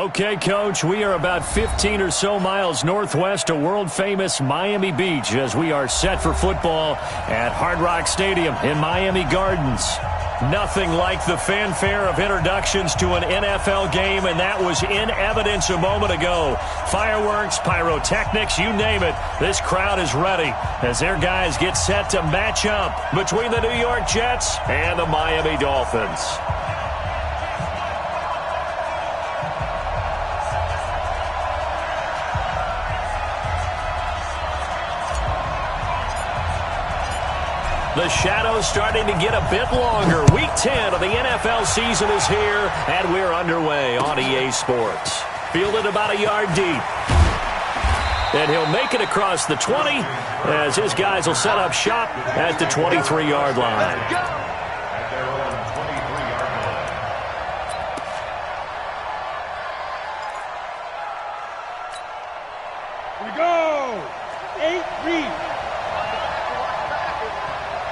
Okay, Coach, we are about 15 or so miles northwest of world-famous Miami Beach as we are set for football at Hard Rock Stadium in Miami Gardens. Nothing like the fanfare of introductions to an NFL game, and that was in evidence a moment ago. Fireworks, pyrotechnics, you name it. This crowd is ready as their guys get set to match up between the New York Jets and the Miami Dolphins. The shadow's starting to get a bit longer. Week 10 of the NFL season is here, and we're underway on EA Sports. Fielded about a yard deep. And he'll make it across the 20 as his guys will set up shop at the 23-yard line. Here we go. 8-3.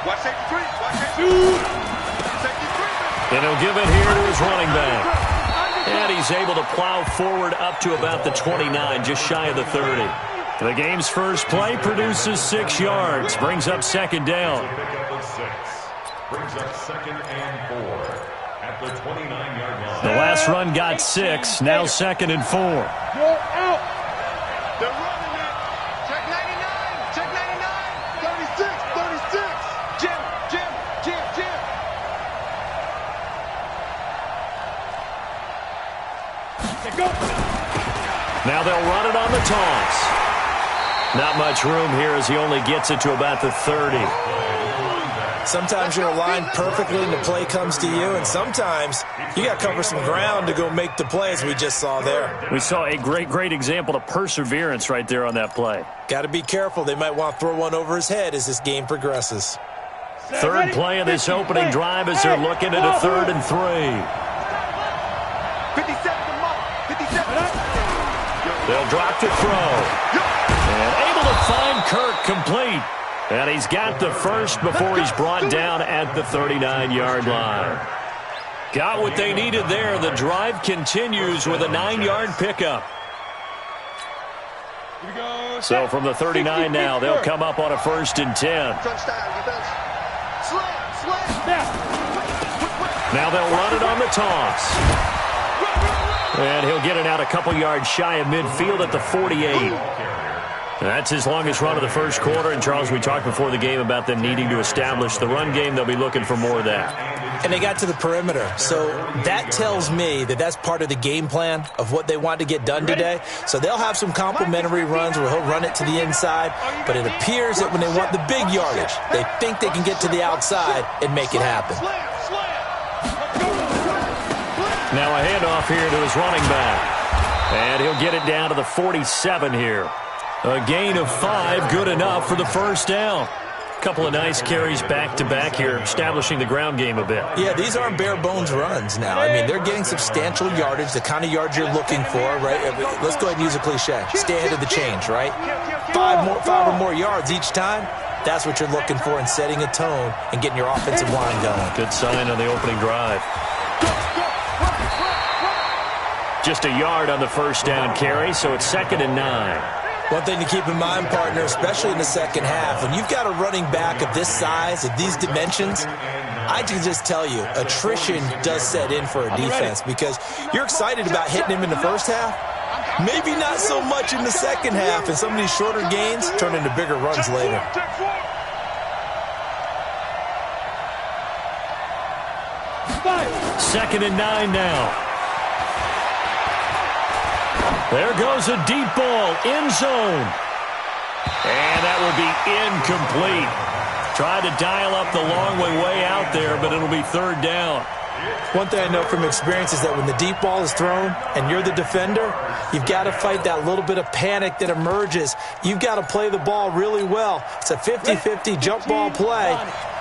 Watch safety three. Watch safety three. And he'll give it here to his running back. And he's able to plow forward up to about the 29, just shy of the 30. The game's first play produces 6 yards, brings up second down. Brings up second and 4 at the 29-yard line. The last run got 6, now second and 4. Go out. They're running it. Check 99. Check 99. 36. Jim. Go. Now they'll run it on the toss. Not much room here as he only gets it to about the 30. Sometimes you're aligned perfectly and the play comes to you, and sometimes you got to cover some ground to go make the play, as we just saw there. We saw a great example of perseverance right there on that play. Got to be careful. They might want to throw one over his head as this game progresses. Third play of this opening drive as they're looking at a 3rd and 3. 57 to mark. 57. They'll drop to throw. And able to find Kirk complete. And he's got the first before he's brought down at the 39-yard line. Got what they needed there. The drive continues with a 9-yard pickup. So from the 39 now, they'll come up on a 1st and 10. Now they'll run it on the toss. And he'll get it out a couple yards shy of midfield at the 48. That's his longest run of the first quarter. And, Charles, we talked before the game about them needing to establish the run game. They'll be looking for more of that. And they got to the perimeter. So that tells me that that's part of the game plan of what they want to get done today. So they'll have some complementary runs where he'll run it to the inside. But it appears that when they want the big yardage, they think they can get to the outside and make it happen. Now a handoff here to his running back. And he'll get it down to the 47 here. A gain of 5, good enough for the first down. Couple of nice carries back-to-back here, establishing the ground game a bit. Yeah, these aren't bare-bones runs now. I mean, they're getting substantial yardage, the kind of yards you're looking for, right? Let's go ahead and use a cliche. Stay ahead of the change, right? 5 or more yards each time. That's what you're looking for in setting a tone and getting your offensive line going. Good sign on the opening drive. Just a yard on the first down carry, so it's 2nd and 9. One thing to keep in mind, partner, especially in the second half, when you've got a running back of this size, of these dimensions, I can just tell you, attrition does set in for a defense because you're excited about hitting him in the first half. Maybe not so much in the second half, and some of these shorter gains turn into bigger runs later. Second and 9 now. There goes a deep ball, end zone. And that will be incomplete. Tried to dial up the long way out there, but it'll be 3rd down. One thing I know from experience is that when the deep ball is thrown and you're the defender, you've got to fight that little bit of panic that emerges. You've got to play the ball really well. It's a 50-50 jump ball play.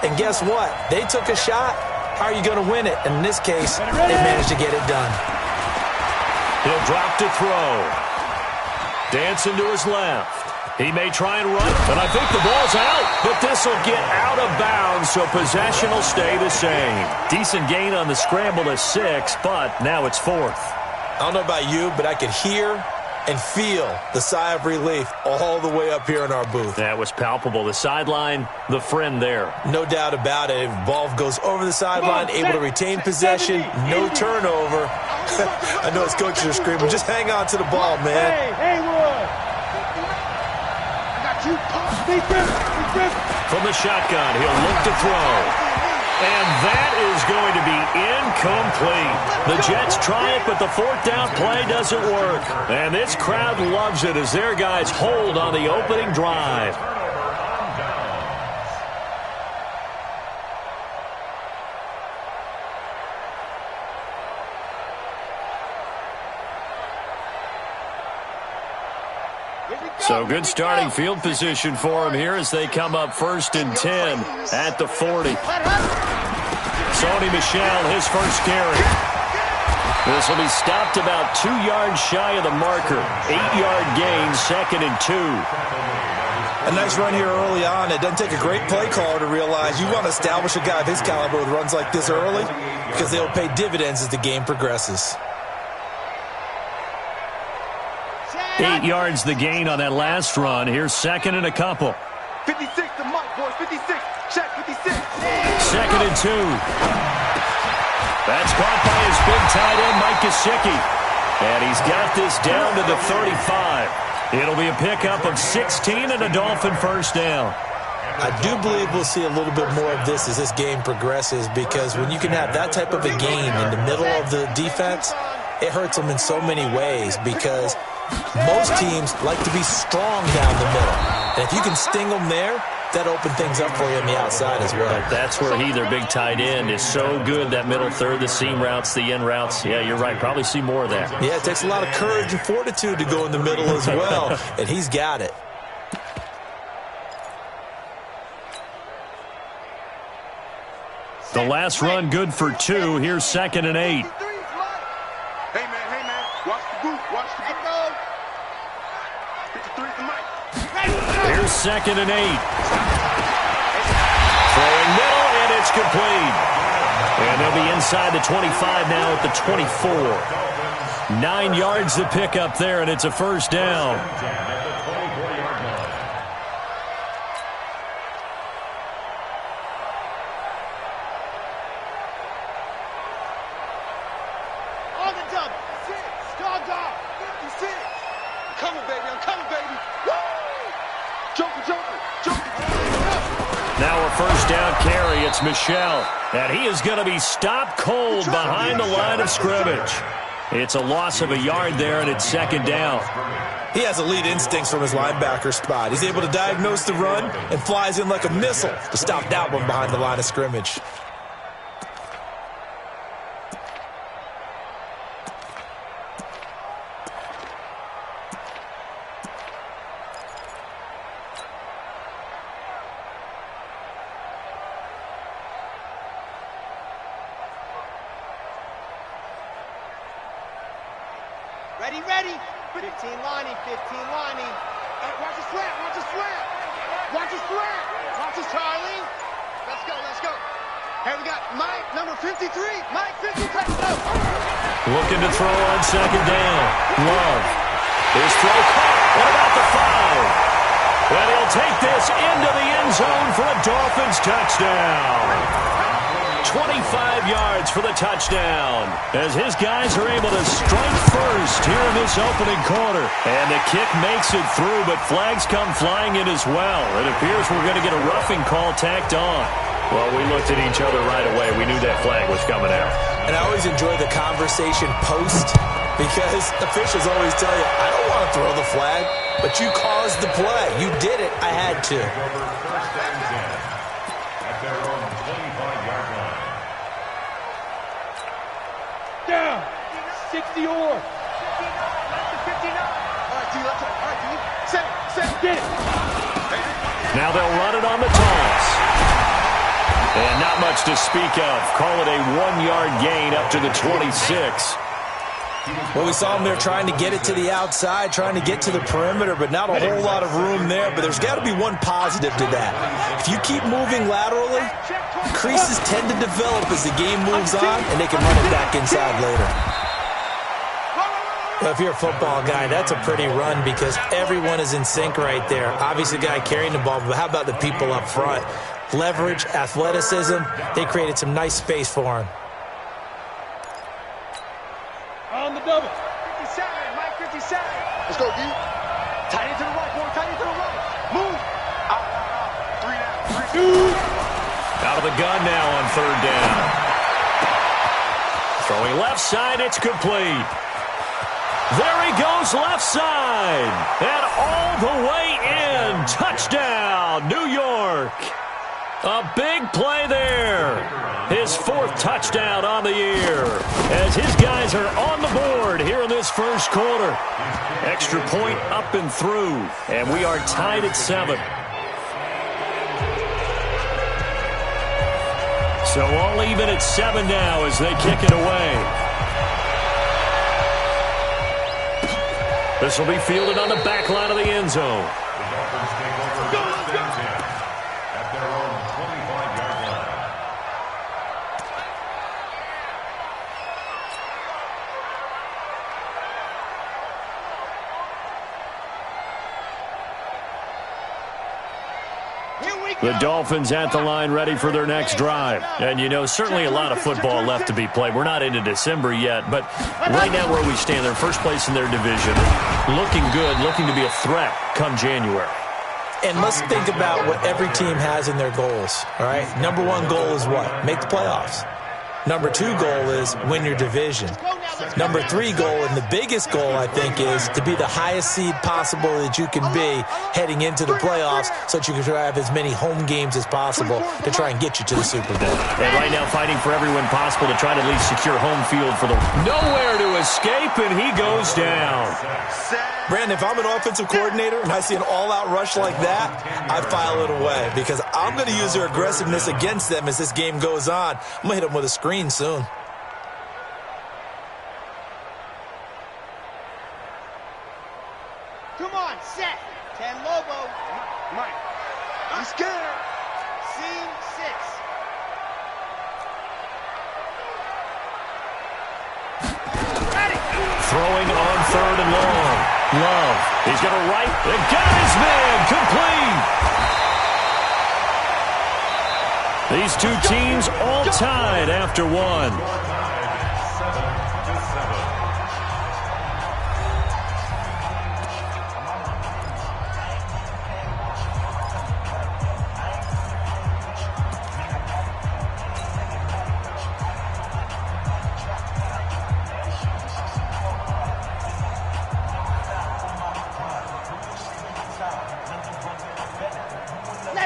And guess what? They took a shot. How are you going to win it? And in this case, they managed to get it done. He'll drop to throw. Dancing to his left. He may try and run, but I think the ball's out. But this will get out of bounds, so possession will stay the same. Decent gain on the scramble to 6, but now it's 4th. I don't know about you, but I could hear and feel the sigh of relief all the way up here in our booth. That was palpable. The sideline, the friend there. No doubt about it. Ball goes over the sideline, able to retain possession, no turnover. I know his coaches are screaming, just hang on to the ball, man. Hey, Haywood! I got you. Defense. From the shotgun, he'll look to throw. And that is going to be incomplete. The Jets try it, but the fourth down play doesn't work. And this crowd loves it as their guys hold on the opening drive. So good starting field position for him here as they come up 1st and 10 at the 40. Sony Michel, his first carry. This will be stopped about 2 yards shy of the marker. 8-yard gain, 2nd and 2. A nice run here early on. It doesn't take a great play caller to realize you want to establish a guy of his caliber with runs like this early because they'll pay dividends as the game progresses. 8 yards the gain on that last run. Here's 2nd and a couple. 56 to Mike, boys. 56. Check 56. 2nd and 2. That's caught by his big tight end, Mike Gesicki. And he's got this down to the 35. It'll be a pickup of 16 and a Dolphin first down. I do believe we'll see a little bit more of this as this game progresses because when you can have that type of a gain in the middle of the defense, it hurts them in so many ways because most teams like to be strong down the middle. And if you can sting them there, that opens things up for you on the outside as well. But that's where he, their big tight end, is so good, that middle third, the seam routes, the in routes. Yeah, you're right. Probably see more of that. Yeah, it takes a lot of courage and fortitude to go in the middle as well, and he's got it. The last run good for 2. Here's 2nd and 8. Hey, man. Watch the boot. Watch the boot. 53 to Mike. Here's 2nd and 8. Throwing middle, and it's complete. And they'll be inside the 25 now at the 24. 9 yards to pick up there, and it's a first down. On the double. 6. Dog off. 56. I'm coming, baby. Woo! Joker. Now a first down carry. It's Michel. And he is going to be stopped cold behind the line of scrimmage. It's a loss of a yard there, and it's 2nd down. He has elite instincts from his linebacker spot. He's able to diagnose the run and flies in like a missile to stop that one behind the line of scrimmage. Ready. 15 lining. Hey, watch the slant. Watch the Charlie. Let's go. Hey, we got Mike, number 53. Mike, 50, touchdown. Looking to throw on 2nd down. Love. His throw caught. What about the 5? Well, he'll take this into the end zone for a Dolphins touchdown. 25 yards for the touchdown as his guys are able to strike first here in this opening quarter. And the kick makes it through, but flags come flying in as well. It appears we're going to get a roughing call tacked on. Well, we looked at each other right away. We knew that flag was coming out. And I always enjoy the conversation post because officials always tell you, I don't want to throw the flag, but you caused the play. You did it. I had to. Down. 60 or. 59. All right, D. Set. Get it. Now they'll run it on the toss. And not much to speak of. Call it a 1-yard gain up to the 26. Well, we saw him there trying to get it to the outside, trying to get to the perimeter, but not a whole lot of room there. But there's got to be one positive to that. If you keep moving laterally, creases tend to develop as the game moves on, and they can run it back inside later. Well, if you're a football guy, that's a pretty run because everyone is in sync right there. Obviously, the guy carrying the ball, but how about the people up front? Leverage, athleticism, they created some nice space for him. On the double. 57, Mike 57. Let's go, D. Tight into the right, boy. Tight into the right. Move. Out. 3 down. 3. Out of the gun now on third down. Throwing left side, it's complete. There he goes left side. And all the way in. Touchdown, New York. A big play there. His 4th touchdown on the year. As his guys are on the board here in this first quarter. Extra point up and through. And we are tied at 7. So all even at 7 now as they kick it away. This will be fielded on the back line of the end zone. The Dolphins take over at their own 25-yard line. The Dolphins at the line ready for their next drive. And, you know, certainly a lot of football left to be played. We're not into December yet, but right now where we stand, they're first place in their division. Looking good, looking to be a threat come January. And let's think about what every team has in their goals, all right? Number 1 goal is what? Make the playoffs. Number 2 goal is win your division. Number 3 goal, and the biggest goal, I think, is to be the highest seed possible that you can be heading into the playoffs so that you can try to have as many home games as possible to try and get you to the Super Bowl. And right now fighting for every win possible to try to at least secure home field for the... Nowhere to escape, and he goes down. Brandon, if I'm an offensive coordinator and I see an all-out rush like that, I file it away because I'm going to use their aggressiveness against them as this game goes on. I'm going to hit them with a screen soon. Come on, set. 10 Lobo. Mike. I'm scared. Scene 6. Throwing on third and long. Love. He's going to right. And got his man. Complete. These two teams all tied after one.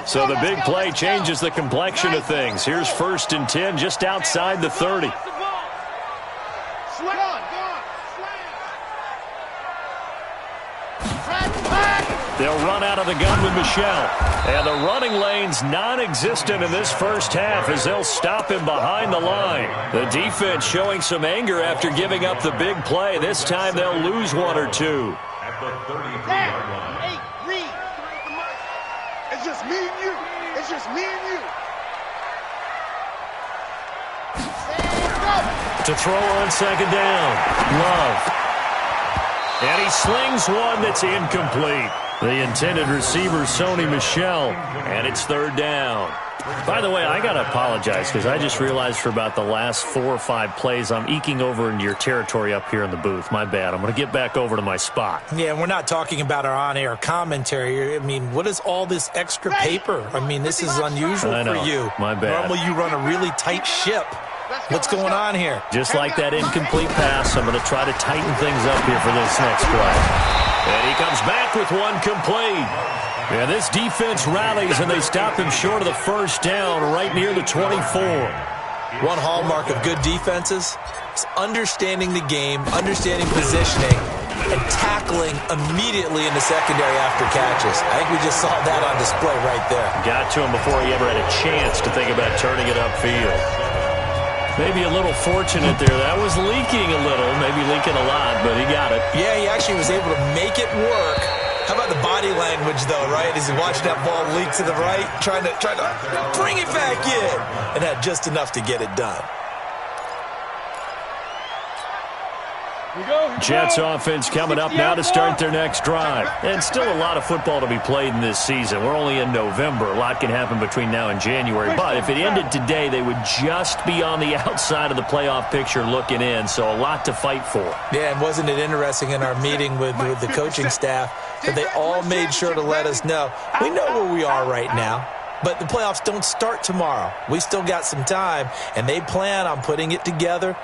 So the big play changes the complexion of things. Here's 1st and 10 just outside the 30. They'll run out of the gun with Michelle. And the running lane's non-existent in this first half as they'll stop him behind the line. The defense showing some anger after giving up the big play. This time they'll lose 1 or 2. At the 33-yard line. Hey, Reed. It's just me and you. It's just me and you. To throw on 2nd down. Love. And he slings one that's incomplete. The intended receiver, Sony Michel, and it's 3rd down. By the way, I got to apologize because I just realized for about the last 4 or 5 plays, I'm eking over into your territory up here in the booth. My bad. I'm going to get back over to my spot. Yeah, we're not talking about our on-air commentary. I mean, what is all this extra paper? I mean, this is unusual for you. My bad. Normally you run a really tight ship. What's going on here? Just like that incomplete pass, I'm going to try to tighten things up here for this next play. And he comes back with one complete. And this defense rallies, and they stop him short of the 1st down right near the 24. One hallmark of good defenses is understanding the game, understanding positioning, and tackling immediately in the secondary after catches. I think we just saw that on display right there. Got to him before he ever had a chance to think about turning it upfield. Maybe a little fortunate there. That was leaking a little, maybe leaking a lot, but he got it. Yeah, he actually was able to make it work. How about the body language, though, right? As he watched that ball leak to the right, trying to bring it back in, and had just enough to get it done. Jets offense coming up now to start their next drive. And still a lot of football to be played in this season. We're only in November. A lot can happen between now and January. But if it ended today, they would just be on the outside of the playoff picture looking in. So a lot to fight for. Yeah, and wasn't it interesting in our meeting with the coaching staff that they all made sure to let us know, we know where we are right now. But the playoffs don't start tomorrow. We still got some time, and they plan on putting it together,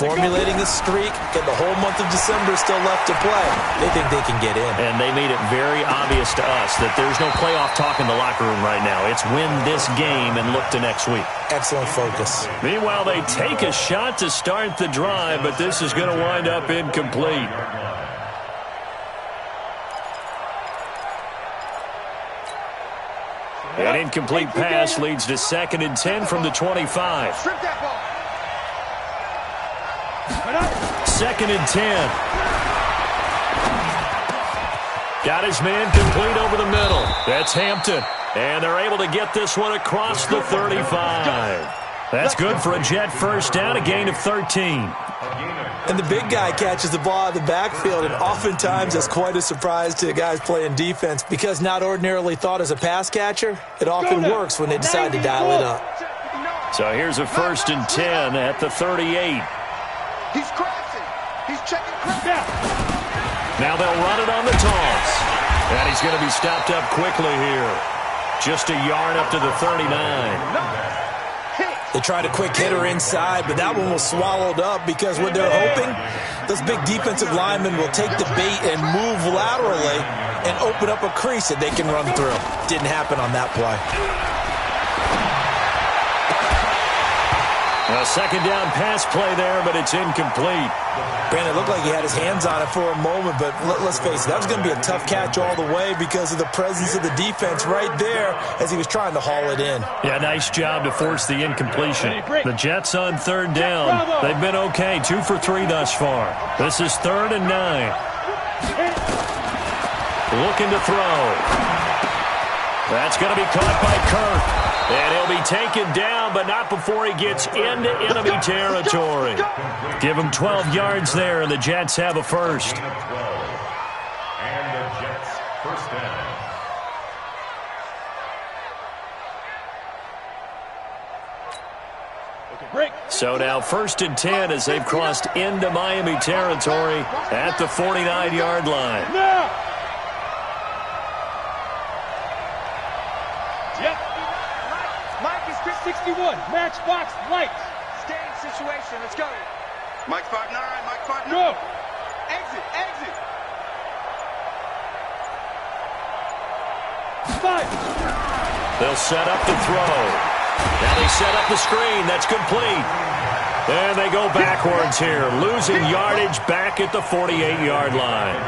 formulating a streak, and the whole month of December still left to play. They think they can get in. And they made it very obvious to us that there's no playoff talk in the locker room right now. It's win this game and look to next week. Excellent focus. Meanwhile, they take a shot to start the drive, but this is going to wind up incomplete. An incomplete pass leads to 2nd and 10 from the 25. 2nd and 10. Got his man complete over the middle. That's Hampton. And they're able to get this one across the 35. That's good for a Jet first down, a gain of 13. And the big guy catches the ball out of the backfield, and oftentimes that's quite a surprise to the guys playing defense because not ordinarily thought as a pass catcher, it often works when they decide to dial it up. So here's a 1st and 10 at the 38. He's crossing. He's checking crap. Now they'll run it on the toss. And he's going to be stopped up quickly here. Just a yard up to the 39. They tried a quick hitter inside, but that one was swallowed up because what they're hoping, those big defensive linemen will take the bait and move laterally and open up a crease that they can run through. Didn't happen on that play. A 2nd down pass play there, but it's incomplete. Brandon, it looked like he had his hands on it for a moment, but let's face it, that was going to be a tough catch all the way because of the presence of the defense right there as he was trying to haul it in. Yeah, nice job to force the incompletion. The Jets on 3rd down. They've been okay, 2 for 3 thus far. This is 3rd and 9. Looking to throw. That's going to be caught by Kirk. And he'll be taken down, but not before he gets into enemy territory. Give him 12 yards there, and the Jets have a first. And the Jets first down. So now 1st and 10 as they've crossed into Miami territory at the 49-yard line. Yep. Mike is 61. Match box lights. Stay in situation. Let's go. Mike 5'9". Mike 5'9". Go. Exit. Exit. 5. They'll set up the throw. Now they set up the screen. That's complete. And they go backwards here, losing yardage back at the 48-yard line.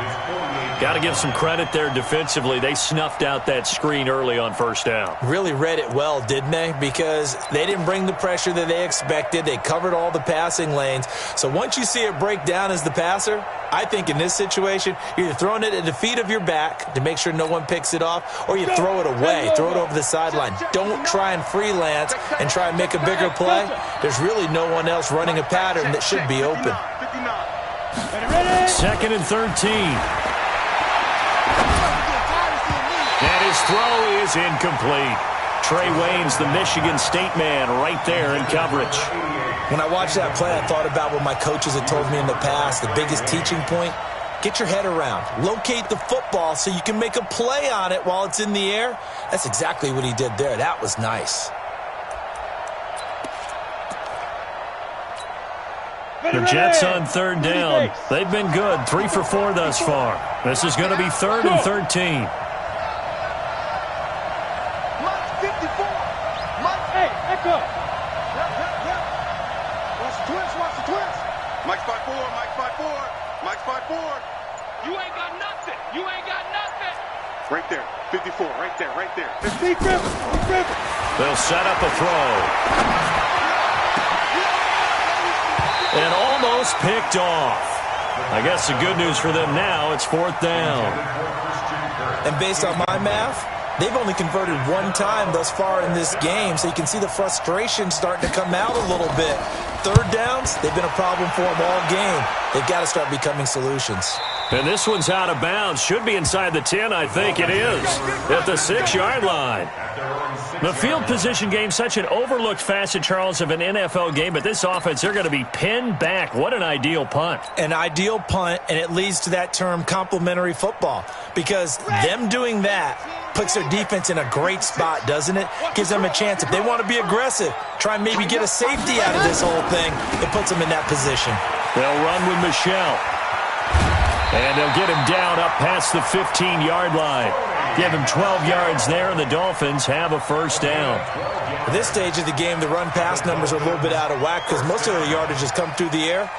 Got to give some credit there defensively. They snuffed out that screen early on 1st down. Really read it well, didn't they? Because they didn't bring the pressure that they expected. They covered all the passing lanes. So once you see it break down as the passer, I think in this situation, you're either throwing it at the feet of your back to make sure no one picks it off, or you throw it away, throw it over the sideline. Don't try and freelance and try and make a bigger play. There's really no one else running a pattern that should be open. 2nd and 13. And his throw is incomplete. Trey Wayne's the Michigan State man right there in coverage. When I watched that play, I thought about what my coaches had told me in the past. The biggest teaching point, get your head around. Locate the football so you can make a play on it while it's in the air. That's exactly what he did there. That was nice. The Jets on 3rd down. They've been good, 3 for 4 thus far. This is going to be 3rd and 13. Mike 5'4", Mike 5'4", Mike 5'4". You ain't got nothing. You ain't got nothing. Right there, 54, right there, right there. They'll set up a throw. And almost picked off. I guess the good news for them now, it's 4th down. And based on my math, They've only converted one time thus far in this game, so you can see the frustration starting to come out a little bit. Third downs, they've been a problem for them all game. They've got to start becoming solutions. And this one's out of bounds. Should be inside the 10, I think it is, at the 6-yard line. The field position game, such an overlooked facet, Charles, of an NFL game, but this offense, they're going to be pinned back. What an ideal punt. An ideal punt, and it leads to that term complementary football, because them doing that puts their defense in a great spot, doesn't it? Gives them a chance. If they want to be aggressive, try and maybe get a safety out of this whole thing, it puts them in that position. They'll run with Michelle. And they'll get him down up past the 15-yard line. Give him 12 yards there, and the Dolphins have a first down. At this stage of the game, the run-pass numbers are a little bit out of whack because most of the yardage has come through the air.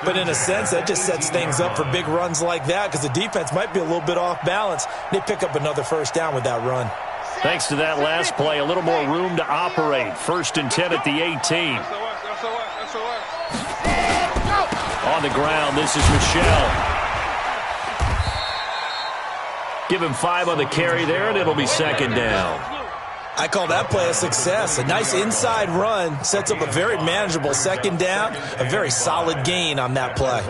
But in a sense, that just sets things up for big runs like that because the defense might be a little bit off balance. They pick up another first down with that run. Thanks to that last play, a little more room to operate. 1st and 10 at the 18. On the ground, this is Michelle. Give him 5 on the carry there, and it'll be 2nd down. I call that play a success. A nice inside run sets up a very manageable 2nd down, a very solid gain on that play.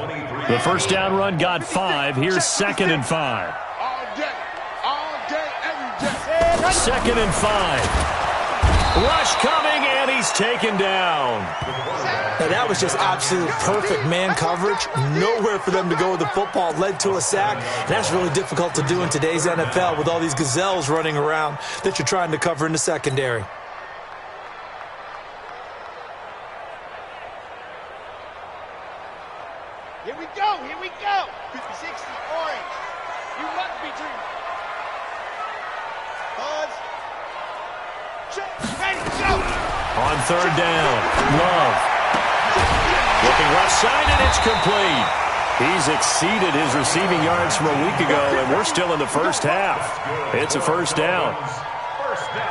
The first down run got 5. Here's 2nd and 5. All day, every day. 2nd and 5. Rush coming, and he's taken down. Now that was just absolute perfect man coverage. Nowhere for them to go with the football. Led to a sack. And that's really difficult to do in today's NFL with all these gazelles running around that you're trying to cover in the secondary. Here we go, here we go. 50-60, orange. You must be dreaming. Pause. Check, ready, go. On 3rd down, Love. Looking left side, and it's complete. He's exceeded his receiving yards from a week ago, and we're still in the first half. It's a first down.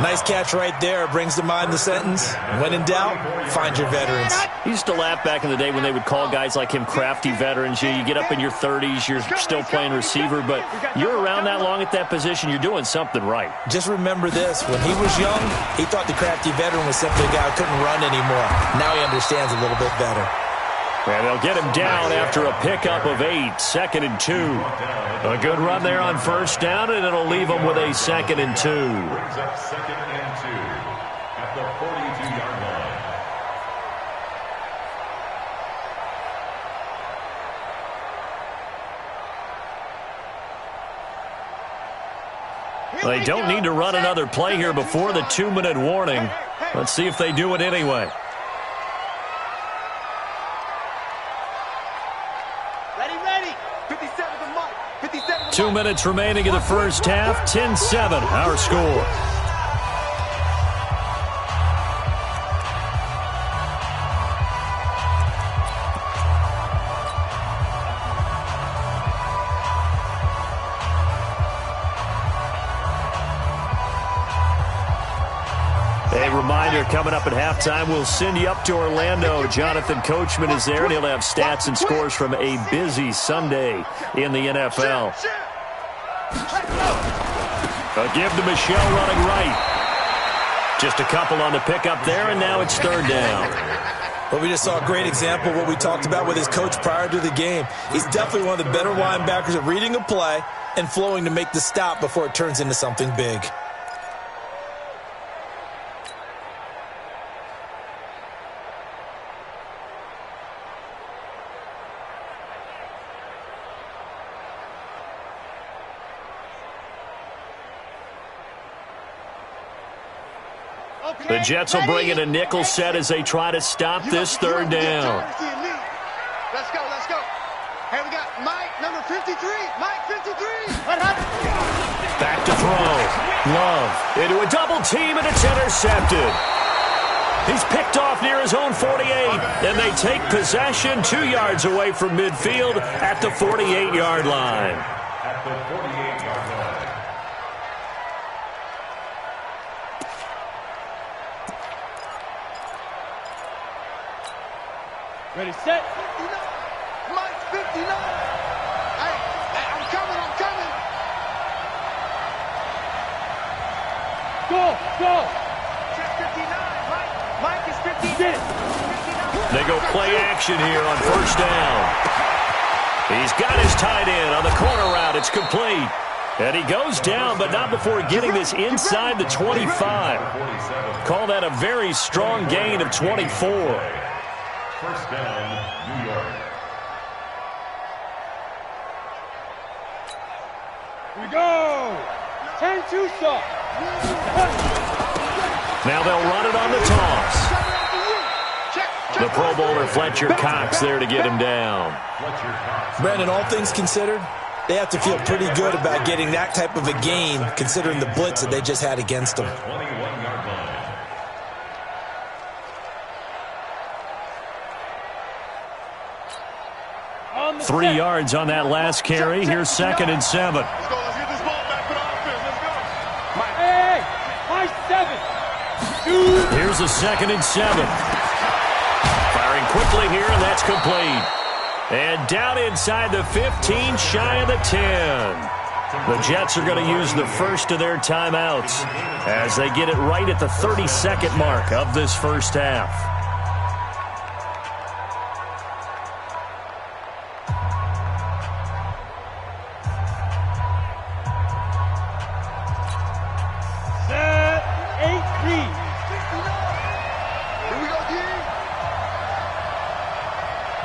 Nice catch right there. Brings to mind the sentence, when in doubt, find your veterans. He used to laugh back in the day when they would call guys like him crafty veterans. You get up in your 30s, you're still playing receiver, but you're around that long at that position, you're doing something right. Just remember this. When he was young, he thought the crafty veteran was simply a guy who couldn't run anymore. Now he understands a little bit better. And they'll get him down after a pickup of 8, 2nd and 2. A good run there on 1st down, and it'll leave them with a 2nd and 2. Brings up 2nd and 2 at the 42-yard line. They don't need to run another play here before the 2-minute warning. Let's see if they do it anyway. Ready. 57 to Mike. 57 to Mike. 2 minutes remaining in the first half. 10-7, our score. A reminder, coming up at halftime, we'll send you up to Orlando. Jonathan Coachman is there, and he'll have stats and scores from a busy Sunday in the NFL. A give to Michelle running right. Just a couple on the pickup there, and now it's 3rd down. Well, we just saw a great example of what we talked about with his coach prior to the game. He's definitely one of the better linebackers at reading a play and flowing to make the stop before it turns into something big. The Jets will bring in a nickel set as they try to stop this 3rd down. Let's go. Hey, we got Mike, number 53. Mike, 53. Back to throw. Love into a double team, and it's intercepted. He's picked off near his own 48, and they take possession 2 yards away from midfield at the 48-yard line. At the 48-yard line. Ready, set. 59. Mike, 59. Hey, I'm coming. Go, go. Check 59. Mike is 59. Get it. They go play action here on first down. He's got his tight end on the corner route. It's complete. And he goes down, but not before getting this inside the 25. Call that a very strong gain of 24. First down, New York. Here we go. 10-2 stop. Now they'll run it on the toss. The Pro Bowler Fletcher Cox there to get him down. Brandon, all things considered, they have to feel pretty good about getting that type of a gain considering the blitz that they just had against them. 21-yard line. 3 yards on that last carry. Here's 2nd and 7. Let's go. Let's get this ball back for the offense. Let's go. Hey, high 7. Here's a 2nd and 7. Firing quickly here, and that's complete. And down inside the 15, shy of the 10. The Jets are going to use the first of their timeouts as they get it right at the 32nd mark of this first half. Set, 8-3. Here we go, D.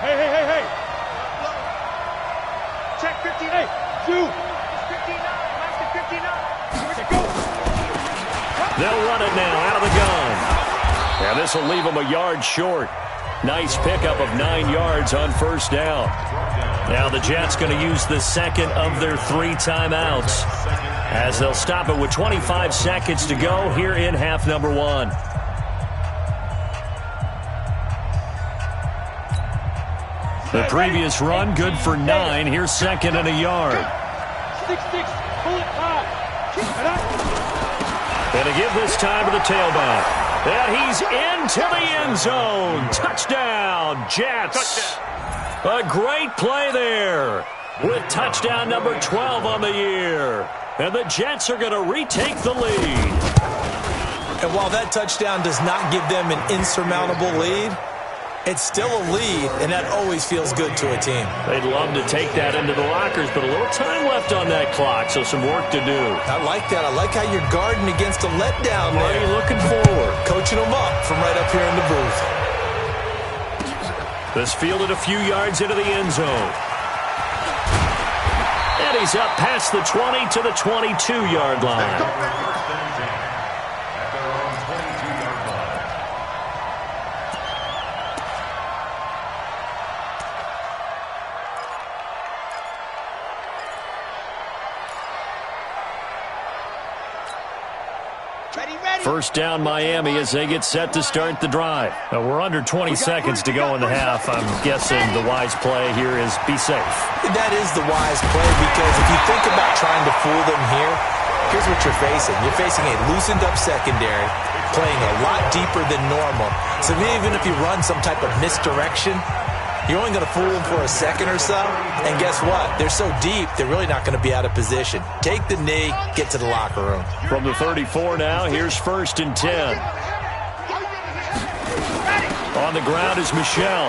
Hey. Check 59. Hey, 2. 59. Mike is 59. Let's go. They'll run it now out of the gun. And this will leave them a yard short. Nice pickup of 9 yards on first down. Now the Jets going to use the second of their 3 timeouts as they'll stop it with 25 seconds to go here in half number 1. The previous run good for 9. Here's 2nd and a yard. 6-6. Pull it high. And to give this time to the tailback. And he's into the end zone. Touchdown, Jets. A great play there with touchdown number 12 on the year. And the Jets are going to retake the lead. And while that touchdown does not give them an insurmountable lead, it's still a lead, and that always feels good to a team. They'd love to take that into the lockers, but a little time left on that clock, so some work to do. I like that. I like how you're guarding against a letdown there. Already looking forward. Coaching them up from right up here in the booth. This fielded a few yards into the end zone. And he's up past the 20 to the 22-yard line. First down Miami as they get set to start the drive. Now we're under 20 seconds to go in the half. I'm guessing the wise play here is be safe. That is the wise play because if you think about trying to fool them here, here's what you're facing. You're facing a loosened up secondary, playing a lot deeper than normal. So even if you run some type of misdirection, you're only going to fool them for a second or so. And guess what? They're so deep, they're really not going to be out of position. Take the knee, get to the locker room. From the 34 now, here's 1st and 10. On the ground is Michel.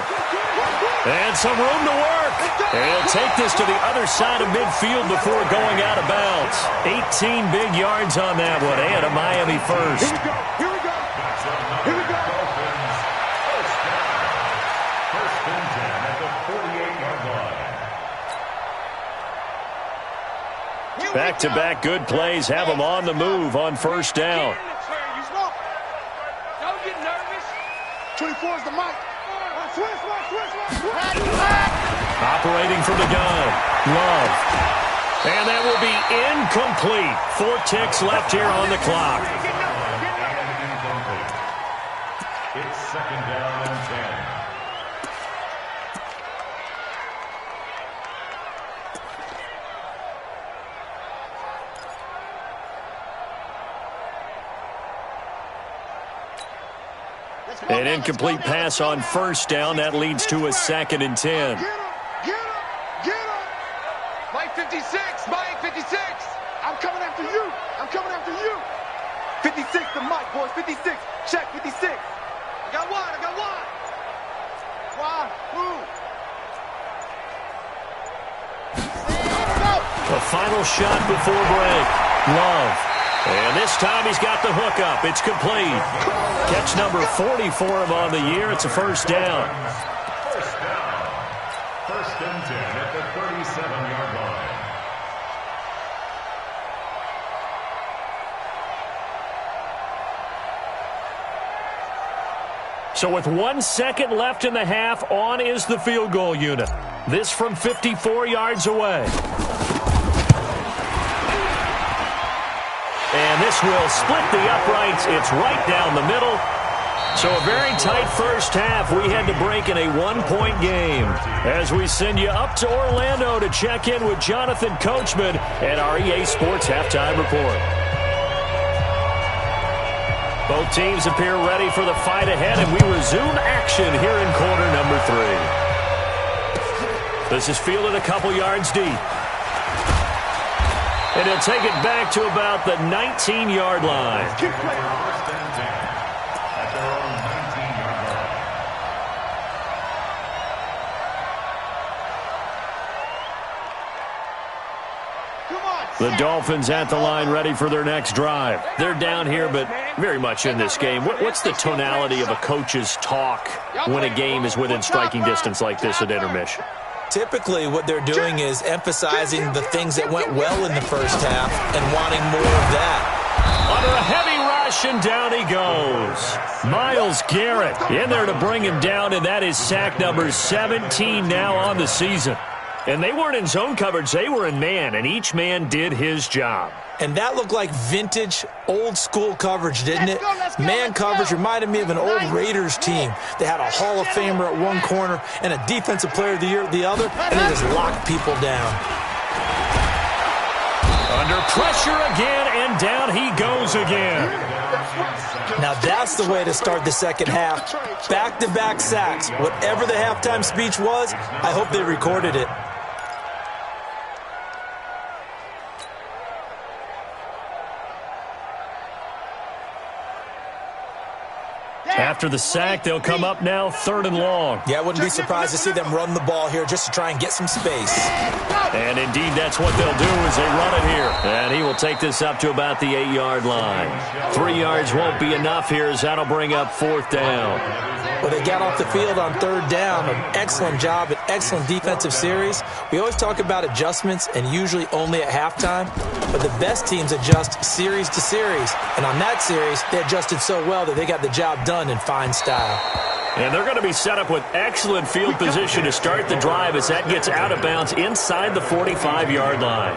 And some room to work. And he'll take this to the other side of midfield before going out of bounds. 18 big yards on that one, and a Miami first. Here we go. Here we go. Back-to-back good plays have them on the move on first down. Don't get nervous. 24 is the mic. Switch. Operating from the gun. Love. And that will be incomplete. 4 ticks left here on the clock. It's 2nd down and 10. An incomplete pass on first down. That leads to a 2nd and 10. Get him. Mike 56. I'm coming after you. 56 to Mike, boys. 56. Check 56. I got one. Why? Move. The final shot before break. Love. And this time he's got the hook up. It's complete. Catch number 40 for him on the year. It's a first down. First and 10 at the 37-yard line. So with 1 second left in the half, on is the field goal unit. This from 54 yards away. And this will split the uprights. It's right down the middle. So a very tight first half. We had to break in a one-point game. As we send you up to Orlando to check in with Jonathan Coachman at our EA Sports Halftime Report. Both teams appear ready for the fight ahead, and we resume action here in quarter number 3. This is fielded a couple yards deep. And he'll take it back to about the 19-yard line. First and 10 at their own 19-yard line. The Dolphins at the line ready for their next drive. They're down here, but very much in this game. What's the tonality of a coach's talk when a game is within striking distance like this at intermission? Typically, what they're doing is emphasizing the things that went well in the first half and wanting more of that. Under a heavy rush, and down he goes. Myles Garrett in there to bring him down, and that is sack number 17 now on the season. And they weren't in zone coverage. They were in man, and each man did his job. And that looked like vintage, old-school coverage, didn't it? Man coverage reminded me of an old Raiders team. They had a Hall of Famer at one corner and a Defensive Player of the Year at the other, and they just locked people down. Under pressure again, and down he goes again. Now that's the way to start the second half. Back-to-back sacks. Whatever the halftime speech was, I hope they recorded it. After the sack, they'll come up now 3rd and long. Yeah, I wouldn't be surprised to see them run the ball here just to try and get some space. And indeed, that's what they'll do as they run it here. And he will take this up to about the 8-yard line. 3 yards won't be enough here as that'll bring up 4th down. Well, they got off the field on 3rd down. An excellent job, an excellent defensive series. We always talk about adjustments and usually only at halftime. But the best teams adjust series to series. And on that series, they adjusted so well that they got the job done in fine style. And they're going to be set up with excellent field position to start the drive as that gets out of bounds inside the 45-yard line.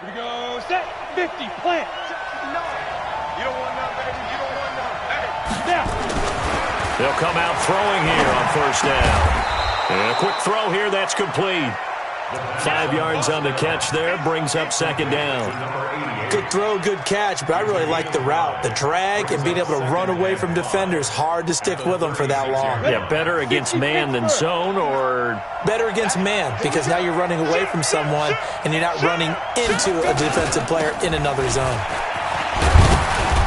Here we go. Set. 50. Plant. You don't want none, baby. You don't want none. Hey. Snap. They'll come out throwing here on 1st down. And a quick throw here, that's complete. 5 yards on the catch there, brings up 2nd down. Good throw, good catch, but I really like the route. The drag and being able to run away from defenders, hard to stick with them for that long. Yeah, better against man than zone, or? Better against man, because now you're running away from someone and you're not running into a defensive player in another zone.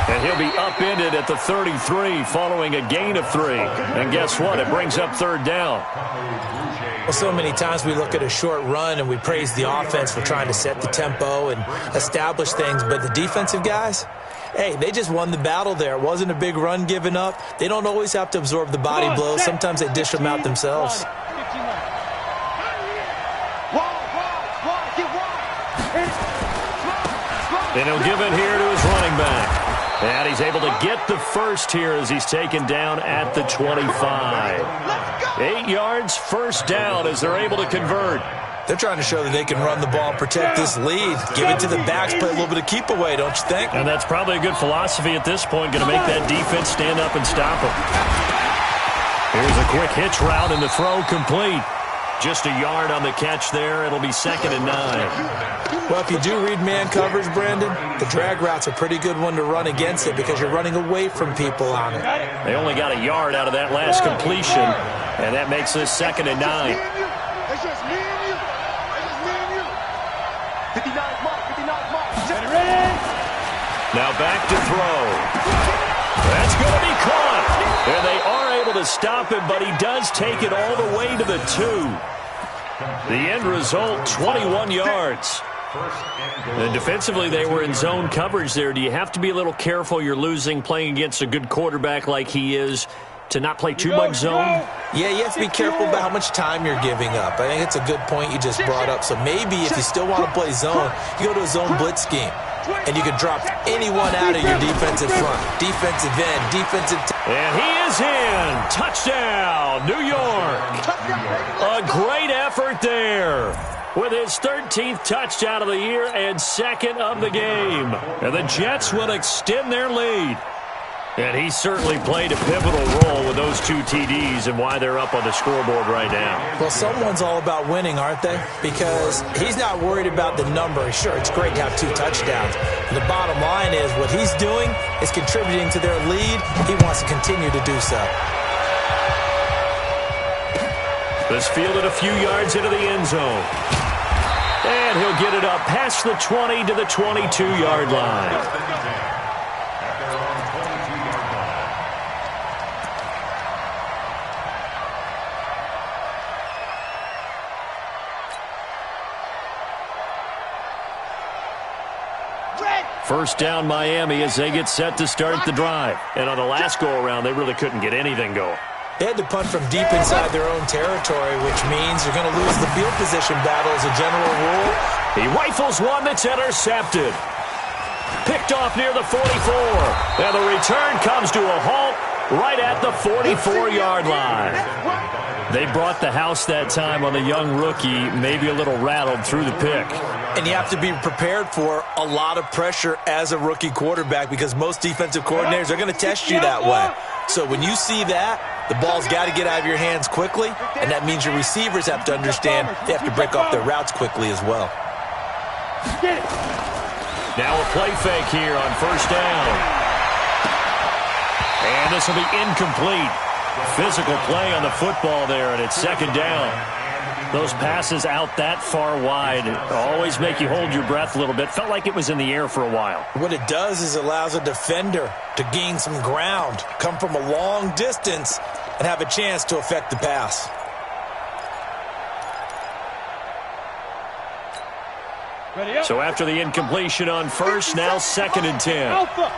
And he'll be upended at the 33 following a gain of 3. And guess what? It brings up 3rd down. Well, so many times we look at a short run and we praise the offense for trying to set the tempo and establish things. But the defensive guys, hey, they just won the battle there. It wasn't a big run given up. They don't always have to absorb the body blows. Sometimes they dish them out themselves. And he'll give it here to his running back. And he's able to get the first here as he's taken down at the 25. 8 yards, 1st down as they're able to convert. They're trying to show that they can run the ball, protect this lead, give it to the backs, play a little bit of keep away, don't you think? And that's probably a good philosophy at this point, going to make that defense stand up and stop them. Here's a quick hitch route and the throw complete. Just a yard on the catch there. It'll be 2nd and 9. Well, if you do read man coverage, Brandon, the drag route's a pretty good one to run against it because you're running away from people on it. They only got a yard out of that last completion. And that makes this 2nd and 9. It's just me and you. It's just me and you. 59 mark, 59 mark. Ready? Now back to throw. That's going to be caught. And they are able to stop him, but he does take it all the way to the 2. The end result, 21 yards. And defensively, they were in zone coverage there. Do you have to be a little careful? You're losing playing against a good quarterback like he is to not play too much zone? Yeah, you have to be careful about how much time you're giving up. I think it's a good point you just brought up. So maybe if you still want to play zone, you go to a zone blitz scheme. And you can drop anyone out of your defensive front. Defensive end, defensive... And he is in. Touchdown, New York. A great effort there. With his 13th touchdown of the year and 2nd of the game. And the Jets will extend their lead. And he certainly played a pivotal role with those 2 TDs and why they're up on the scoreboard right now. Well, someone's all about winning, aren't they? Because he's not worried about the number. Sure, it's great to have 2 touchdowns. And the bottom line is what he's doing is contributing to their lead. He wants to continue to do so. This fielded a few yards into the end zone. And he'll get it up past the 20 to the 22-yard line. First down Miami as they get set to start the drive. And on the last go-around, they really couldn't get anything going. They had to punt from deep inside their own territory, which means you're going to lose the field position battle as a general rule. He rifles one that's intercepted. Picked off near the 44. And the return comes to a halt right at the 44-yard line. They brought the house that time on the young rookie, maybe a little rattled through the pick. And you have to be prepared for a lot of pressure as a rookie quarterback because most defensive coordinators are going to test you that way. So when you see that, the ball's got to get out of your hands quickly, and that means your receivers have to understand they have to break off their routes quickly as well. Now a play fake here on first down. And this will be incomplete. Physical play on the football there, and it's 2nd down. Those passes out that far wide always make you hold your breath a little bit. Felt like it was in the air for a while. What it does is it allows a defender to gain some ground, come from a long distance, and have a chance to affect the pass. So after the incompletion on first, now 2nd and 10. Let's go,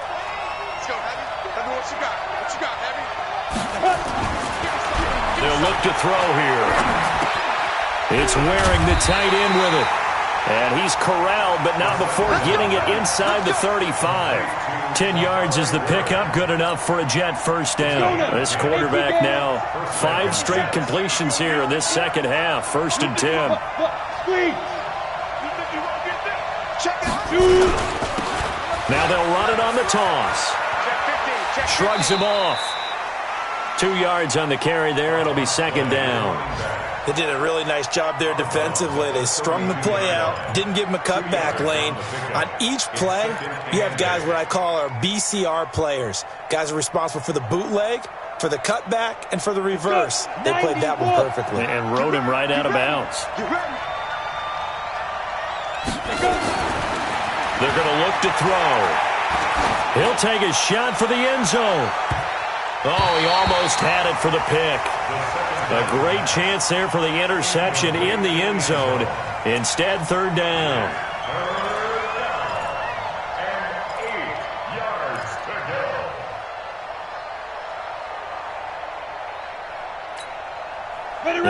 Heavy. Tell me what you got. What you got, Heavy? They'll look to throw here. It's wearing the tight end with it. And he's corralled, but not before getting it inside the 35. 10 yards is the pickup, good enough for a Jet first down. This quarterback now, 5 straight completions here in this second half. 1st and 10. Now they'll run it on the toss. Shrugs him off. 2 yards on the carry there. It'll be 2nd down. They did a really nice job there defensively. They strung the play out, didn't give him a cutback lane. On each play, you have guys what I call our BCR players. Guys are responsible for the bootleg, for the cutback, and for the reverse. They played that one perfectly. And rode him right out of bounds. They're going to look to throw. He'll take a shot for the end zone. Oh, he almost had it for the pick. A great chance there for the interception in the end zone. Instead, 3rd down. And 8 yards to go.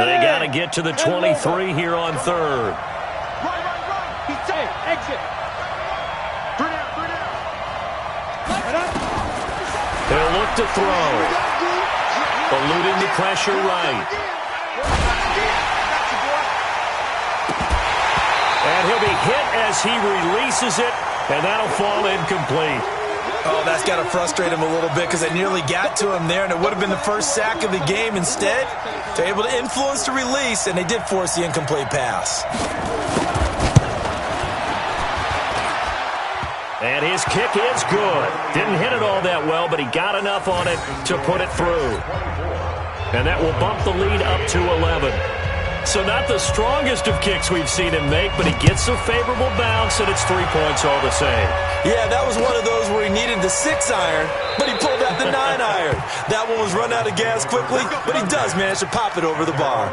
They got to get to the 23 here on 3rd. Exit. They'll look to throw. Eluding the pressure right. And he'll be hit as he releases it, and that'll fall incomplete. Oh, that's got to frustrate him a little bit because they nearly got to him there, and it would have been the first sack of the game. Instead, they're able to influence the release, and they did force the incomplete pass. And his kick is good. Didn't hit it all that well, but he got enough on it to put it through. And that will bump the lead up to 11. So not the strongest of kicks we've seen him make, but he gets a favorable bounce, and it's 3 points all the same. Yeah, that was one of those where he needed the 6-iron, but he pulled out the 9-iron. That one was run out of gas quickly, but he does manage to pop it over the bar.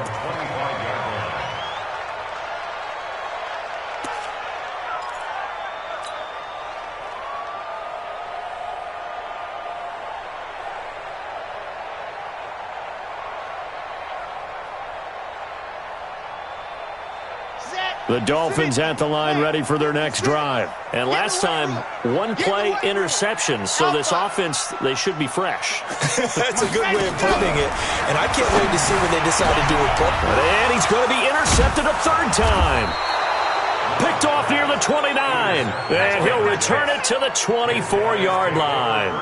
The Dolphins at the line ready for their next drive. And last time, one-play interception. So this offense, they should be fresh. That's a good way of putting it. And I can't wait to see what they decide to do with Cook. And he's going to be intercepted a third time. Picked off near the 29. And he'll return it to the 24-yard line.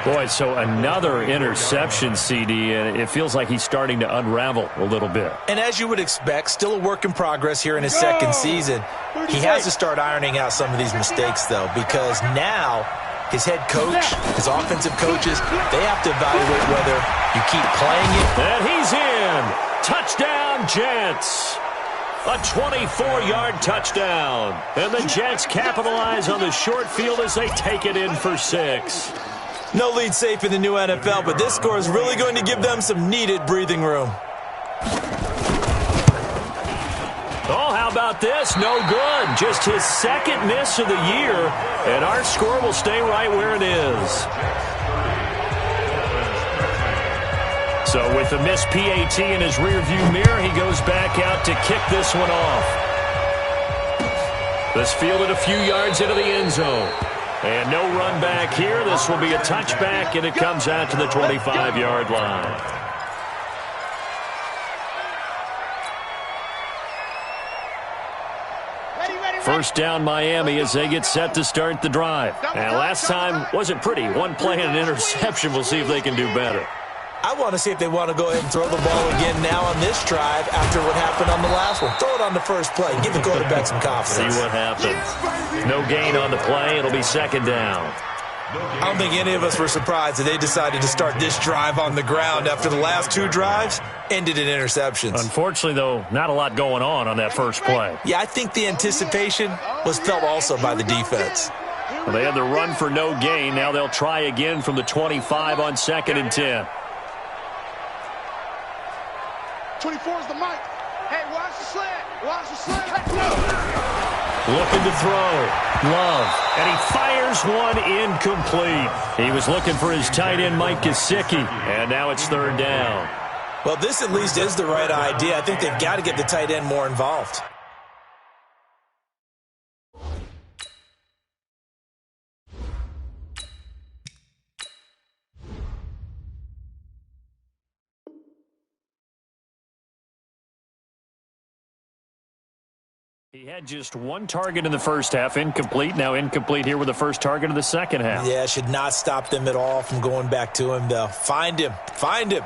Boy, so another interception, CD, and it feels like he's starting to unravel a little bit. And as you would expect, still a work in progress here in his second season. He has to start ironing out some of these mistakes, though, because now his head coach, his offensive coaches, they have to evaluate whether you keep playing it. And he's in. Touchdown, Jets. A 24-yard touchdown. And the Jets capitalize on the short field as they take it in for 6. No lead safe in the new NFL, but this score is really going to give them some needed breathing room. Oh, how about this? No good. Just his second miss of the year, and our score will stay right where it is. So with the missed PAT in his rearview mirror, he goes back out to kick this one off. This fielded a few yards into the end zone. And no run back here. This will be a touchback, and it comes out to the 25-yard line. First down, Miami, as they get set to start the drive. And last time wasn't pretty. One play and an interception. We'll see if they can do better. I want to see if they want to go ahead and throw the ball again now on this drive after what happened on the last one. Throw it on the first play. Give the quarterback some confidence. See what happens. No gain on the play. It'll be second down. I don't think any of us were surprised that they decided to start this drive on the ground after the last two drives ended in interceptions. Unfortunately, though, not a lot going on that first play. Yeah, I think the anticipation was felt also by the defense. Well, they had the run for no gain. Now they'll try again from the 25 on 2nd and 10. 24 is the mic. Hey, watch the slant. Watch the slant. Looking to throw. Love. And he fires one incomplete. He was looking for his tight end, Mike Gesicki. And now it's third down. Well, this at least is the right idea. I think they've got to get the tight end more involved. He had just one target in the first half, incomplete. Now incomplete here with the first target of the second half. Yeah, should not stop them at all from going back to him, though. Find him. Find him.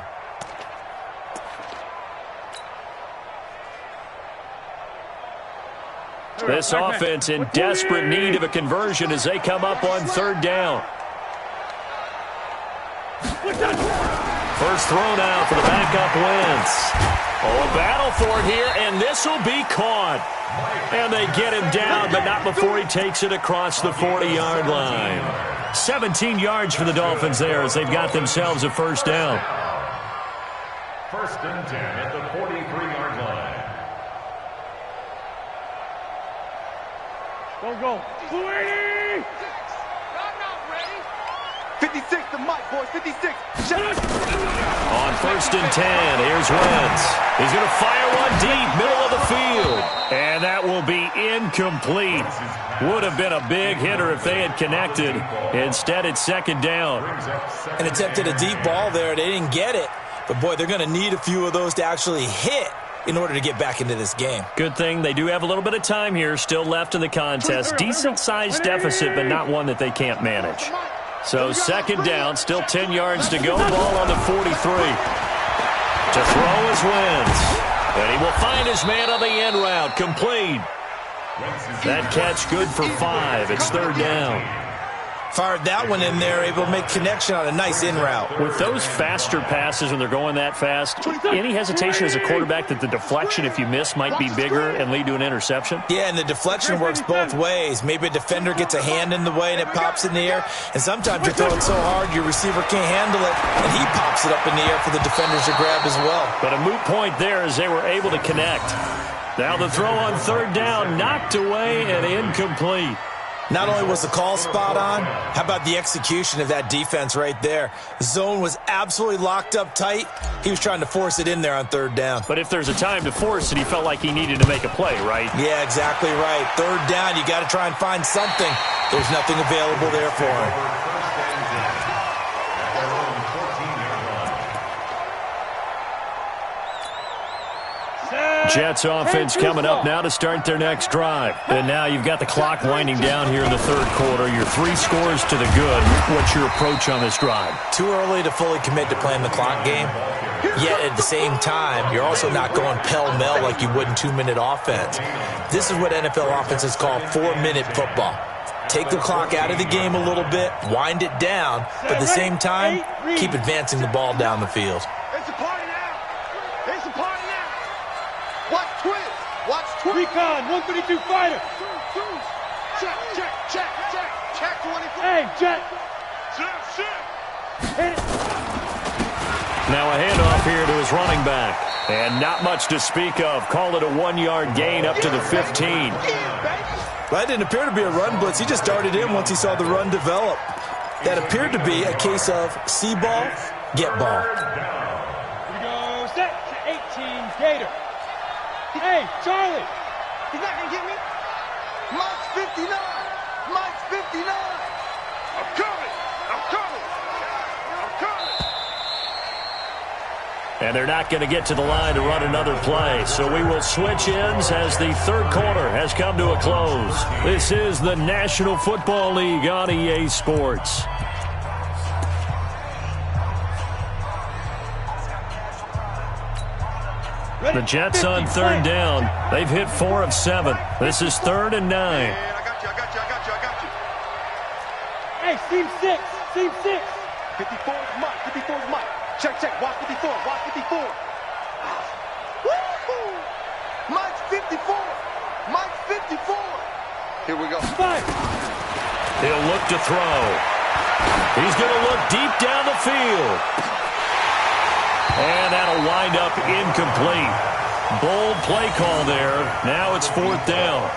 This offense in desperate need of a conversion as they come up on third down. First throw now for the backup Wentz. Oh, a battle for it here, and this will be caught. And they get him down, but not before he takes it across the 40-yard line. 17 yards for the Dolphins there as they've got themselves a first down. First and 10 at the 43-yard line. Go. 56, the mic, boys. 56. On first and 10, here's Wentz. He's going to fire one deep, middle of the field. And that will be incomplete. Would have been a big hitter if they had connected. Instead, it's second down. And attempted a deep ball there. They didn't get it. But, boy, they're going to need a few of those to actually hit in order to get back into this game. Good thing they do have a little bit of time here still left in the contest. Decent-sized deficit, but not one that they can't manage. So second down, still 10 yards to go. Ball on the 43. To throw is Wentz. And he will find his man on the end route. Complete. That catch good for 5. It's third down. Fired that one in there, able to make connection on a nice in route. With those faster passes when they're going that fast, any hesitation as a quarterback that the deflection, if you miss, might be bigger and lead to an interception? Yeah, and the deflection works both ways. Maybe a defender gets a hand in the way and it pops in the air, and sometimes you're throwing so hard your receiver can't handle it, and he pops it up in the air for the defenders to grab as well. But a moot point there as they were able to connect. Now the throw on third down, knocked away and incomplete. Not only was the call spot on, how about the execution of that defense right there? The zone was absolutely locked up tight. He was trying to force it in there on third down. But if there's a time to force it, he felt like he needed to make a play, right? Yeah, exactly right. Third down, you got to try and find something. There's nothing available there for him. Jets offense coming up now to start their next drive. And now you've got the clock winding down here in the third quarter. You're 3 scores to the good. What's your approach on this drive? Too early to fully commit to playing the clock game. Yet at the same time, you're also not going pell-mell like you would in 2-minute offense. This is what NFL offenses call 4-minute football. Take the clock out of the game a little bit, wind it down, but at the same time, keep advancing the ball down the field. It's a party now. It's a party now. Watch twist. Watch twist. Recon, 132 fighter. Check, check, check, check. Check 24. Hey, Jet. Check, check. Hit it. Now a handoff here to his running back. And not much to speak of. Call it a 1-yard gain up to the 15. Yeah, baby. That didn't appear to be a run blitz. He just darted in once he saw the run develop. That appeared to be a case of see ball, get ball. Here we go. Set. 18 Gator. Hey, Charlie. He's not going to get me. Mike's 59. Mike's 59. I'm coming. I'm coming. I'm coming. And they're not going to get to the line to run another play. So we will switch ends as the third quarter has come to a close. This is the National Football League on EA Sports. The Jets on third down. They've hit 4 of 7. This is 3rd and 9. Man, I got you. I got you. I got you. I got you. Hey, seam 6. Seam 6. 54 is Mike. 54 is Mike. Check, check. Watch 54. Watch 54. Woo-hoo. Mike's 54. Mike's 54. Here we go. Five. He'll look to throw. He's going to look deep down the field. And that'll wind up incomplete. Bold play call there. Now it's 4th down.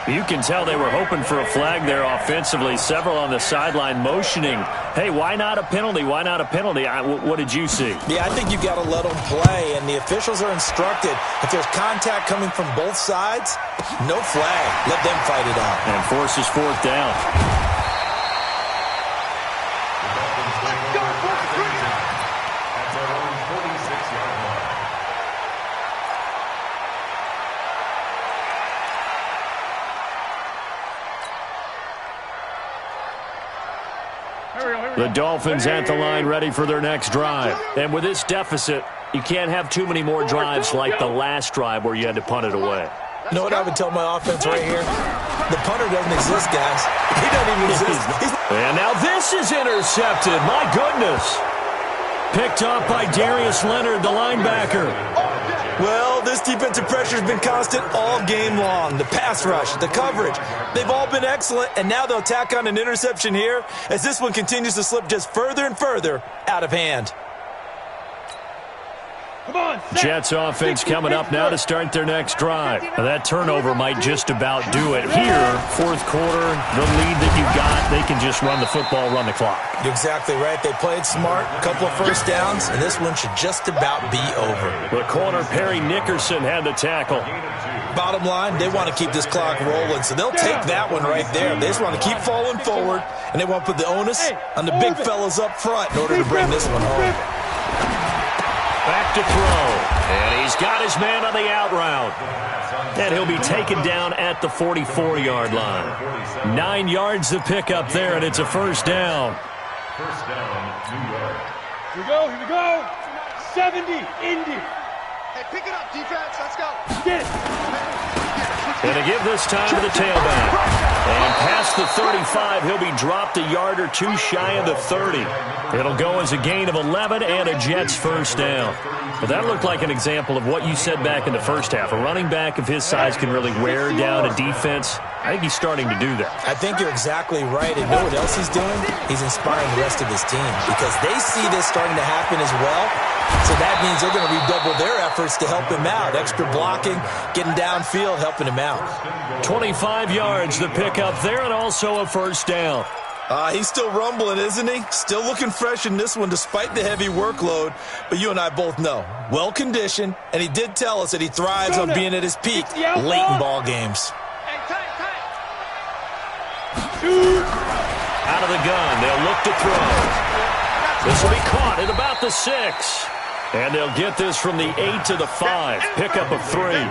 You can tell they were hoping for a flag there offensively. Several on the sideline motioning. Hey, why not a penalty? Why not a penalty? What did you see? Yeah, I think you've got to let them play, and the officials are instructed. If there's contact coming from both sides, no flag. Let them fight it out. And forces 4th down. Let's go. At their own 46-yard line. The Dolphins at the line ready for their next drive. And with this deficit, you can't have too many more drives like the last drive where you had to punt it away. You know what I would tell my offense right here? The punter doesn't exist, guys. He doesn't even exist. And now this is intercepted. My goodness. Picked off by Darius Leonard, the linebacker. Well, this defensive pressure has been constant all game long. The pass rush, the coverage, they've all been excellent, and now they'll tack on an interception here as this one continues to slip just further and further out of hand. Come on, Jets offense coming up now to start their next drive. Now that turnover might just about do it. Here, 4th quarter, the lead that you've got, they can just run the football, run the clock. You're exactly right. They played smart, a couple of first downs, and this one should just about be over. The corner, Perry Nickerson, had the tackle. Bottom line, they want to keep this clock rolling, so they'll take that one right there. They just want to keep falling forward, and they want to put the onus on the big fellas up front in order to bring this one home. Back to throw. And he's got his man on the out route. And he'll be taken down at the 44-yard line. 9 yards to pick up there, and it's a first down. First down, New York. Here we go. Here we go. 70, Indy. Hey, pick it up, defense. Let's go. Get it. Hey, And to give this time to the tailback. And past the 35, he'll be dropped a yard or two shy of the 30. It'll go as a gain of 11 and a Jets first down. But that looked like an example of what you said back in the first half. A running back of his size can really wear down a defense. I think he's starting to do that. I think you're exactly right. And you know what else he's doing? He's inspiring the rest of his team because they see this starting to happen as well. So that means they're going to redouble their efforts to help him out. Extra blocking, getting downfield, helping him out. 25 yards, the pickup there, and also a first down. He's still rumbling, isn't he? Still looking fresh in this one despite the heavy workload. But you and I both know, well-conditioned, and he did tell us that he thrives on being at his peak late in ball games. Out of the gun, they'll look to throw. This will be caught at about the 6. And they'll get this from the 8 to the 5. Pickup of 3.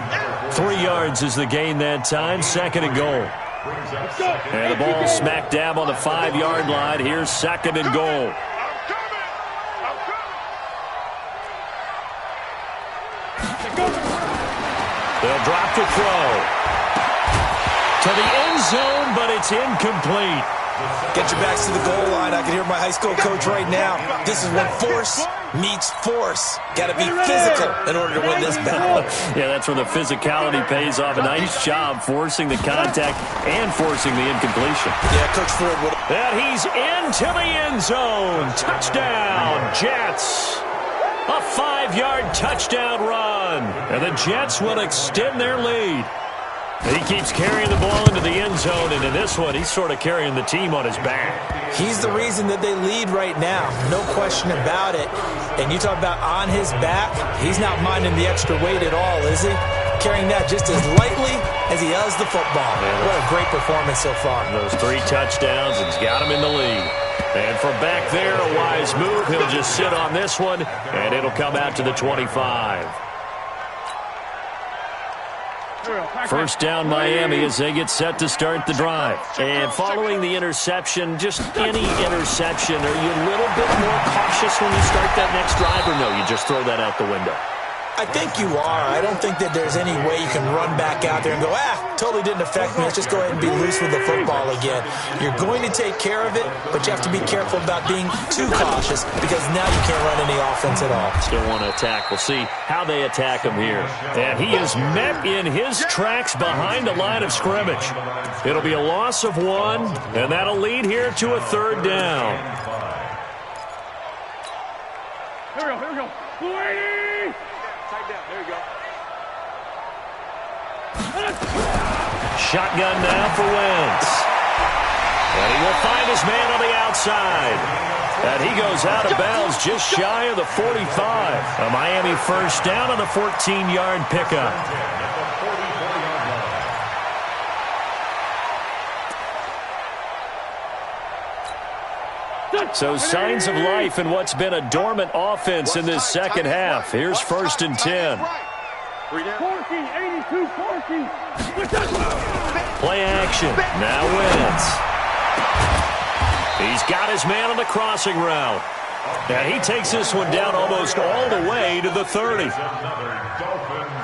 3 yards is the gain that time, second and goal. And the ball smack dab on the 5-yard line. Here's second and goal. They'll drop to throw. To the end zone, but it's incomplete. Get your backs to the goal line. I can hear my high school coach right now. This is when force meets force. Got to be physical in order to win this battle. Yeah, that's where the physicality pays off. A nice job forcing the contact and forcing the incompletion. Yeah, Coach Ford would. And he's into the end zone. Touchdown, Jets. A 5-yard touchdown run. And the Jets will extend their lead. He keeps carrying the ball into the end zone, and in this one, he's sort of carrying the team on his back. He's the reason that they lead right now. No question about it. And you talk about on his back, he's not minding the extra weight at all, is he? Carrying that just as lightly as he does the football. What a great performance so far. Those 3 touchdowns, and he's got him in the lead. And from back there, a wise move. He'll just sit on this one, and it'll come out to the 25. First down, Miami, as they get set to start the drive. And following the interception, just any interception, are you a little bit more cautious when you start that next drive, or no, you just throw that out the window? I think you are. I don't think that there's any way you can run back out there and go, totally didn't affect me. Let's just go ahead and be loose with the football again. You're going to take care of it, but you have to be careful about being too cautious because now you can't run any offense at all. Still want to attack. We'll see how they attack him here. And he is met in his tracks behind the line of scrimmage. It'll be a loss of 1, and that'll lead here to a 3rd down. Here we go. There you go. Shotgun now for Wentz. And he will find his man on the outside. And he goes out of bounds just shy of the 45. A Miami first down on the 14-yard pickup. So signs of life in what's been a dormant offense in this second half. Here's 1st and 10. Play action. Now Wentz. He's got his man on the crossing route. And he takes this one down almost all the way to the 30.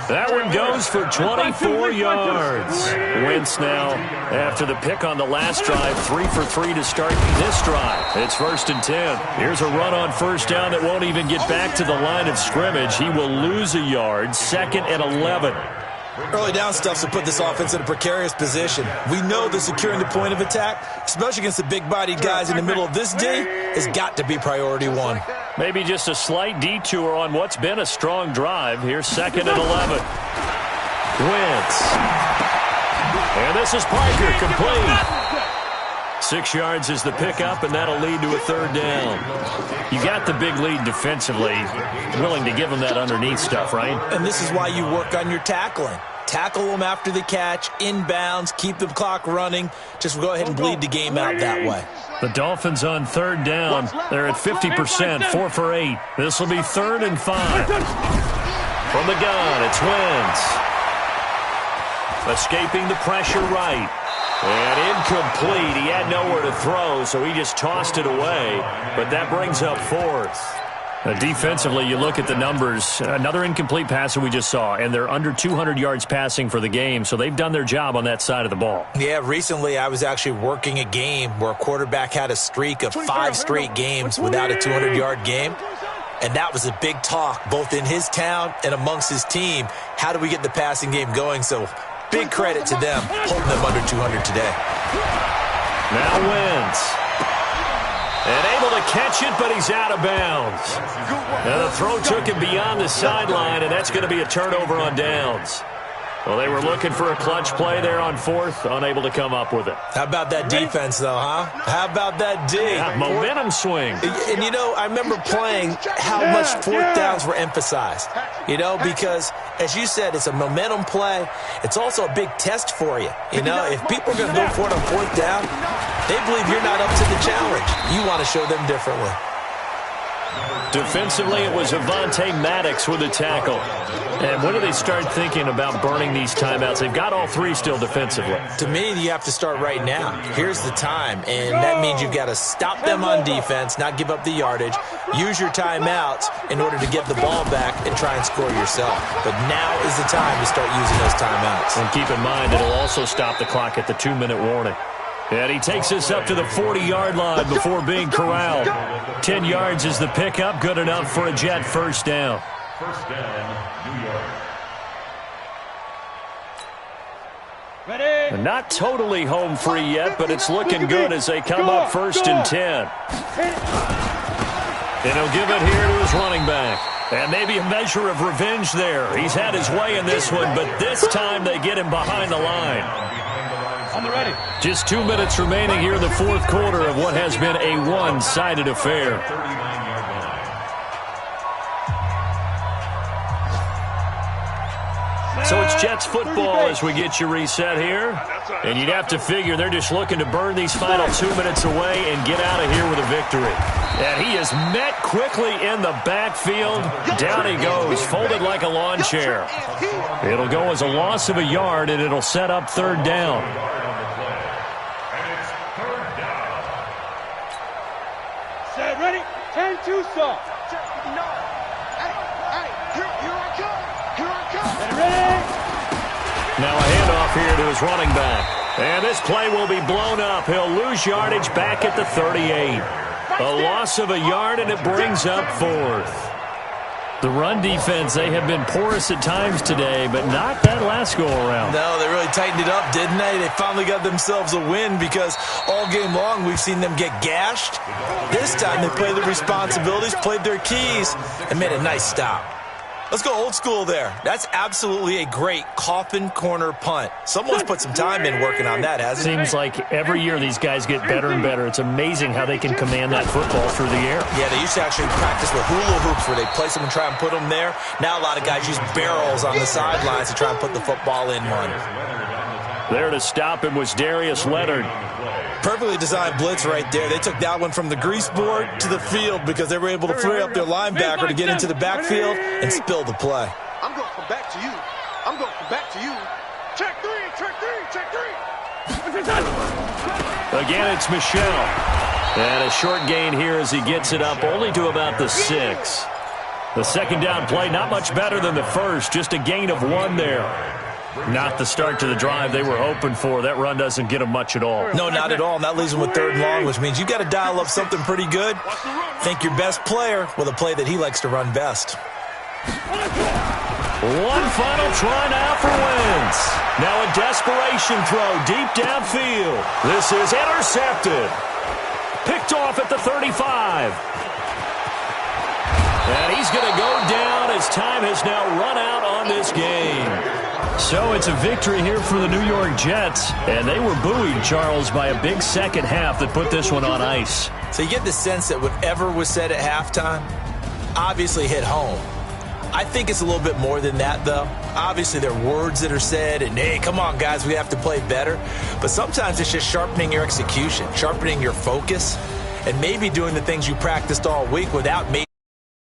That one goes for 24 yards. Wentz now, after the pick on the last drive, 3 for 3 to start this drive. It's 1st and 10. Here's a run on first down that won't even get back to the line of scrimmage. He will lose a yard, 2nd and 11. Early down stuff to put this offense in a precarious position. We know that securing the point of attack, especially against the big-bodied guys in the middle of this D, has got to be priority 1. Maybe just a slight detour on what's been a strong drive. Here's 2nd and 11. Wentz. And this is Parker, complete. 6 yards is the pickup, and that'll lead to a 3rd down. You got the big lead defensively, willing to give them that underneath stuff, right? And this is why you work on your tackling. Tackle them after the catch, inbounds, keep the clock running. Just go ahead and bleed the game out that way. The Dolphins on 3rd down. They're at 50%, 4 for 8. This will be 3rd and 5. From the gun, it's Wentz. Escaping the pressure right. And incomplete. He had nowhere to throw, so he just tossed it away. But that brings up 4th. Defensively, you look at the numbers. Another incomplete pass that we just saw, and they're under 200 yards passing for the game, so they've done their job on that side of the ball. Yeah, recently I was actually working a game where a quarterback had a streak of 5 straight games without a 200-yard game, and that was a big talk both in his town and amongst his team. How do we get the passing game going? So big credit to them holding them under 200 today. Now wins. And able to catch it, but he's out of bounds. Now the throw took him beyond the sideline, and that's going to be a turnover on downs. Well, they were looking for a clutch play there on 4th, unable to come up with it. How about that defense, though, huh? How about that D? Yeah, momentum swing. And, you know, I remember playing how much 4th downs were emphasized. You know, because, as you said, it's a momentum play. It's also a big test for you. You know, if people are going to go for it on 4th down, they believe you're not up to the challenge. You want to show them differently. Defensively, it was Avonte Maddox with a tackle. And when do they start thinking about burning these timeouts? They've got all 3 still defensively. To me, you have to start right now. Here's the time, and that means you've got to stop them on defense, not give up the yardage, use your timeouts in order to get the ball back and try and score yourself. But now is the time to start using those timeouts. And keep in mind, it'll also stop the clock at the 2-minute warning. And he takes us up to the 40-yard line before being corralled. 10 yards is the pickup, good enough for a Jet first down. First down, New York. Ready? Not totally home free yet, but it's looking good as they come up 1st and 10. And he'll give it here to his running back. And maybe a measure of revenge there. He's had his way in this one, but this time they get him behind the line. On the ready. Just 2 minutes remaining here in the 4th quarter of what has been a one-sided affair. 39-yard line. So it's Jets football as we get you reset here. And you'd have to figure they're just looking to burn these final 2 minutes away and get out of here with a victory. And he is met quickly in the backfield. Down he goes, folded like a lawn chair. It'll go as a loss of a yard, and it'll set up 3rd down. Set, ready? 10-2 stop. Ready? Now a handoff here to his running back. And this play will be blown up. He'll lose yardage back at the 38. A loss of a yard, and it brings up 4th. The run defense, they have been porous at times today, but not that last go-around. No, they really tightened it up, didn't they? They finally got themselves a win because all game long we've seen them get gashed. This time they played their responsibilities, played their keys, and made a nice stop. Let's go old school there. That's absolutely a great coffin corner punt. Someone's put some time in working on that, hasn't it? Seems like every year these guys get better and better. It's amazing how they can command that football through the air. Yeah, they used to actually practice with hula hoops where they place them and try and put them there. Now a lot of guys use barrels on the sidelines to try and put the football in one. There to stop him was Darius Leonard. Perfectly designed blitz right there. They took that one from the grease board to the field because they were able to free up their linebacker to get into the backfield and spill the play. I'm going from back to you. I'm going from back to you. Check 3, check 3, check 3. Again, it's Michelle. And a short gain here as he gets it up only to about the 6. The 2nd down play, not much better than the first. Just a gain of 1 there. Not the start to the drive they were hoping for. That run doesn't get them much at all. No, not at all. And that leaves them with 3rd and long, which means you got to dial up something pretty good. Think your best player with a play that he likes to run best. One final try now for Wentz. Now a desperation throw deep downfield. This is intercepted. Picked off at the 35. And he's going to go down as time has now run out on this game. So it's a victory here for the New York Jets. And they were buoyed, Charles, by a big second half that put this one on ice. So you get the sense that whatever was said at halftime obviously hit home. I think it's a little bit more than that, though. Obviously, there are words that are said, and, hey, come on, guys, we have to play better. But sometimes it's just sharpening your execution, sharpening your focus, and maybe doing the things you practiced all week without maybe